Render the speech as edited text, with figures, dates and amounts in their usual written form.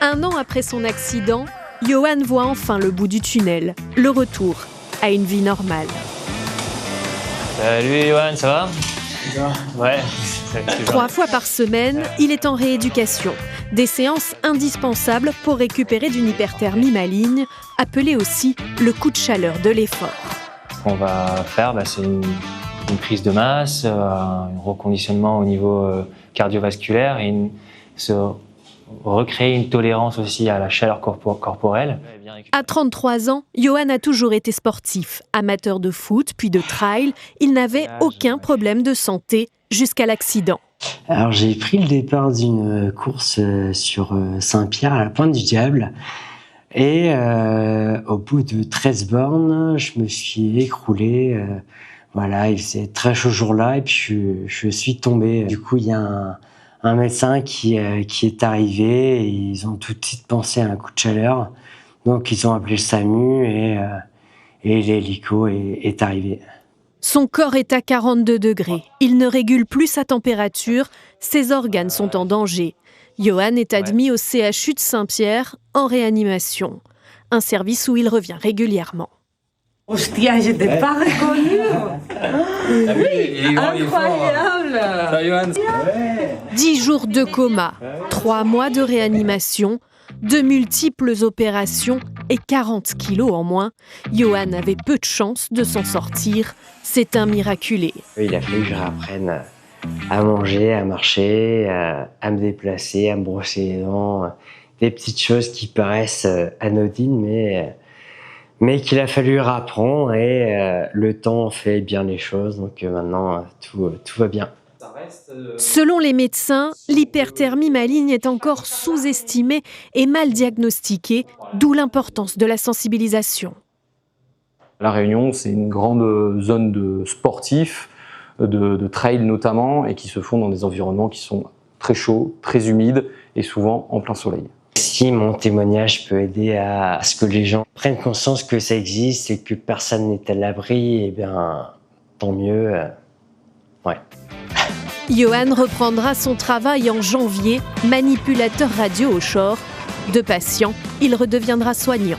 1 an après son accident, Johan voit enfin le bout du tunnel, le retour à une vie normale. Salut Johan, ça va ? Ouais. 3 fois par semaine, il est en rééducation. Des séances indispensables pour récupérer d'une hyperthermie maligne, appelée aussi le coup de chaleur de l'effort. Ce qu'on va faire, c'est une prise de masse, un reconditionnement au niveau cardiovasculaire et se recréer une tolérance aussi à la chaleur corporelle. À 33 ans, Johan a toujours été sportif. Amateur de foot, puis de trail, il n'avait aucun problème de santé jusqu'à l'accident. Alors j'ai pris le départ d'une course sur Saint-Pierre à la Pointe du Diable. Et au bout de 13 bornes, je me suis écroulé. Il faisait très chaud ce jour-là et puis je suis tombé. Du coup, il y a un médecin qui est arrivé et ils ont tout de suite pensé à un coup de chaleur. Donc ils ont appelé le SAMU et l'hélico est arrivé. Son corps est à 42 degrés. Il ne régule plus sa température. Ses organes sont en danger. Johan est admis au CHU de Saint-Pierre en réanimation. Un service où il revient régulièrement. Hostia, je t'ai pas reconnu. Incroyable. 10 jours de coma, 3 mois de réanimation, de multiples opérations et 40 kilos en moins. Johan avait peu de chance de s'en sortir. C'est un miraculé. Il a fallu que je réapprenne à manger, à marcher, à me déplacer, à me brosser les dents. Des petites choses qui paraissent anodines, mais qu'il a fallu réapprendre et le temps fait bien les choses. Donc maintenant, tout va bien. Selon les médecins, l'hyperthermie maligne est encore sous-estimée et mal diagnostiquée, d'où l'importance de la sensibilisation. La Réunion, c'est une grande zone de sportifs, de trail notamment, et qui se font dans des environnements qui sont très chauds, très humides et souvent en plein soleil. Si mon témoignage peut aider à ce que les gens prennent conscience que ça existe et que personne n'est à l'abri, eh bien, tant mieux. Johan reprendra son travail en janvier, manipulateur radio au Shore. De patient, il redeviendra soignant.